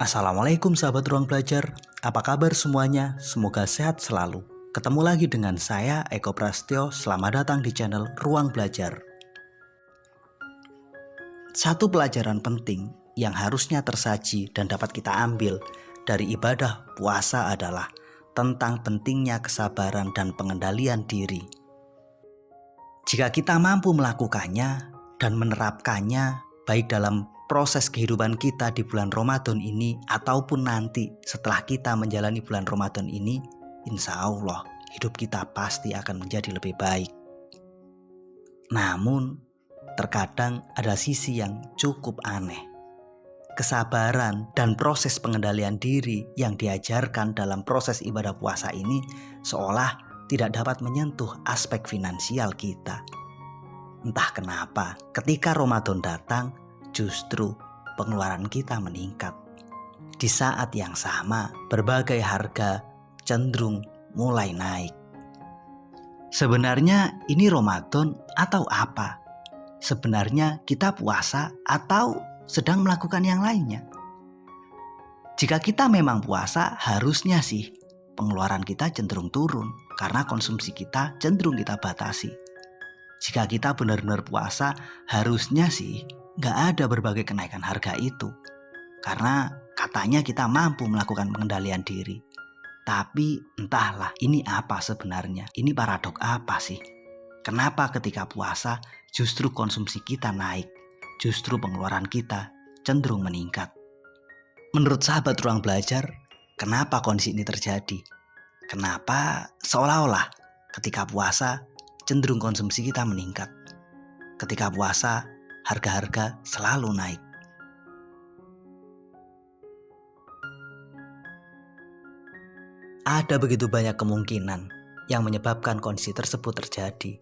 Assalamualaikum sahabat ruang belajar, apa kabar semuanya? Semoga sehat selalu. Ketemu lagi dengan saya Eko Prasetyo, selamat datang di channel Ruang Belajar. Satu pelajaran penting yang harusnya tersaji dan dapat kita ambil dari ibadah puasa adalah tentang pentingnya kesabaran dan pengendalian diri. Jika kita mampu melakukannya dan menerapkannya baik dalam proses kehidupan kita di bulan Ramadan ini ataupun nanti setelah kita menjalani bulan Ramadan ini, insya Allah hidup kita pasti akan menjadi lebih baik. Namun terkadang ada sisi yang cukup aneh. Kesabaran dan proses pengendalian diri yang diajarkan dalam proses ibadah puasa ini seolah tidak dapat menyentuh aspek finansial kita. Entah kenapa ketika Ramadan datang justru pengeluaran kita meningkat. Di saat yang sama berbagai harga cenderung mulai naik. Sebenarnya ini Ramadan atau apa? Sebenarnya kita puasa atau sedang melakukan yang lainnya? Jika kita memang puasa, harusnya sih pengeluaran kita cenderung turun karena konsumsi kita cenderung kita batasi. Jika kita benar-benar puasa, harusnya sih gak ada berbagai kenaikan harga itu. Karena katanya kita mampu melakukan pengendalian diri. Tapi entahlah ini apa sebenarnya? Ini paradok apa sih? Kenapa ketika puasa justru konsumsi kita naik? Justru pengeluaran kita cenderung meningkat. Menurut sahabat ruang belajar, kenapa kondisi ini terjadi? Kenapa seolah-olah ketika puasa cenderung konsumsi kita meningkat? Ketika puasa harga-harga selalu naik. Ada begitu banyak kemungkinan yang menyebabkan kondisi tersebut terjadi.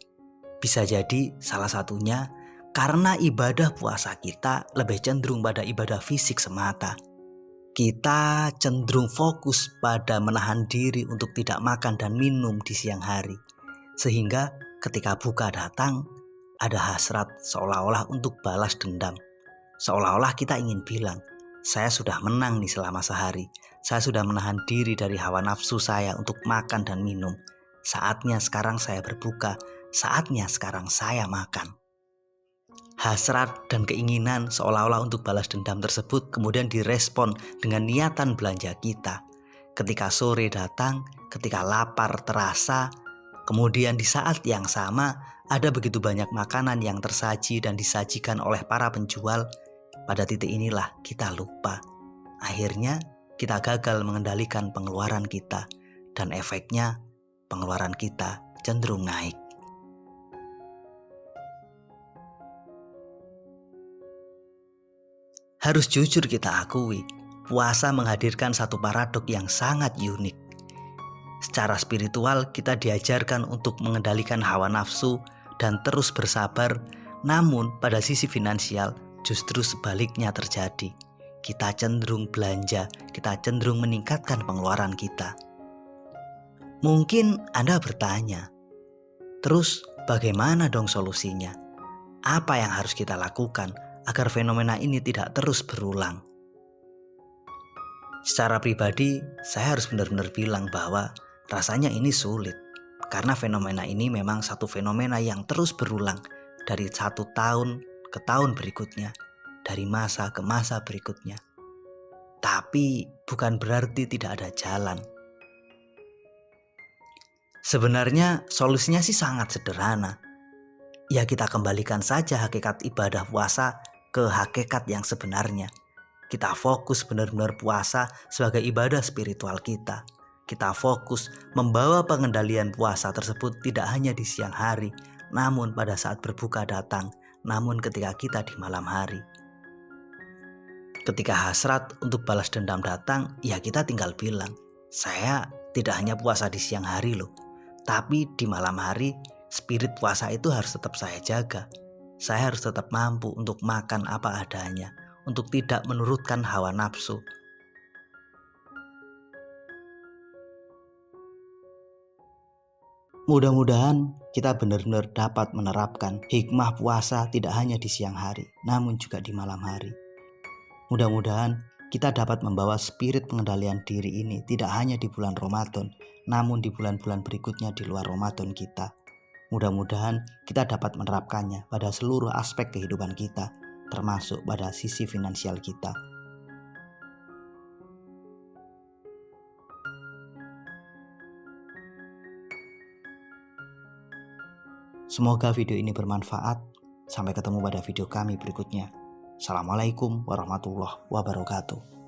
Bisa jadi salah satunya karena ibadah puasa kita lebih cenderung pada ibadah fisik semata. Kita cenderung fokus pada menahan diri untuk tidak makan dan minum di siang hari. Sehingga ketika buka datang, ada hasrat seolah-olah untuk balas dendam. Seolah-olah kita ingin bilang, saya sudah menang nih selama sehari. Saya sudah menahan diri dari hawa nafsu saya untuk makan dan minum. Saatnya sekarang saya berbuka. Saatnya sekarang saya makan. Hasrat dan keinginan seolah-olah untuk balas dendam tersebut kemudian direspon dengan niatan belanja kita. Ketika sore datang, ketika lapar terasa, kemudian di saat yang sama ada begitu banyak makanan yang tersaji dan disajikan oleh para penjual. Pada titik inilah kita lupa. Akhirnya kita gagal mengendalikan pengeluaran kita dan efeknya pengeluaran kita cenderung naik. Harus jujur kita akui, puasa menghadirkan satu paradok yang sangat unik. Secara spiritual kita diajarkan untuk mengendalikan hawa nafsu dan terus bersabar, namun pada sisi finansial justru sebaliknya terjadi. Kita cenderung belanja, kita cenderung meningkatkan pengeluaran kita. Mungkin Anda bertanya, terus bagaimana dong solusinya? Apa yang harus kita lakukan agar fenomena ini tidak terus berulang? Secara pribadi, saya harus benar-benar bilang bahwa rasanya ini sulit. Karena fenomena ini memang satu fenomena yang terus berulang dari satu tahun ke tahun berikutnya, dari masa ke masa berikutnya. Tapi bukan berarti tidak ada jalan. Sebenarnya solusinya sih sangat sederhana. Ya kita kembalikan saja hakikat ibadah puasa ke hakikat yang sebenarnya. Kita fokus benar-benar puasa sebagai ibadah spiritual kita. Kita fokus membawa pengendalian puasa tersebut tidak hanya di siang hari, namun pada saat berbuka datang, namun ketika kita di malam hari. Ketika hasrat untuk balas dendam datang, ya kita tinggal bilang, saya tidak hanya puasa di siang hari loh, tapi di malam hari spirit puasa itu harus tetap saya jaga. Saya harus tetap mampu untuk makan apa adanya, untuk tidak menurutkan hawa nafsu. Mudah-mudahan kita benar-benar dapat menerapkan hikmah puasa tidak hanya di siang hari, namun juga di malam hari. Mudah-mudahan kita dapat membawa spirit pengendalian diri ini tidak hanya di bulan Ramadan, namun di bulan-bulan berikutnya di luar Ramadan kita. Mudah-mudahan kita dapat menerapkannya pada seluruh aspek kehidupan kita, termasuk pada sisi finansial kita. Semoga video ini bermanfaat. Sampai ketemu pada video kami berikutnya. Assalamualaikum warahmatullahi wabarakatuh.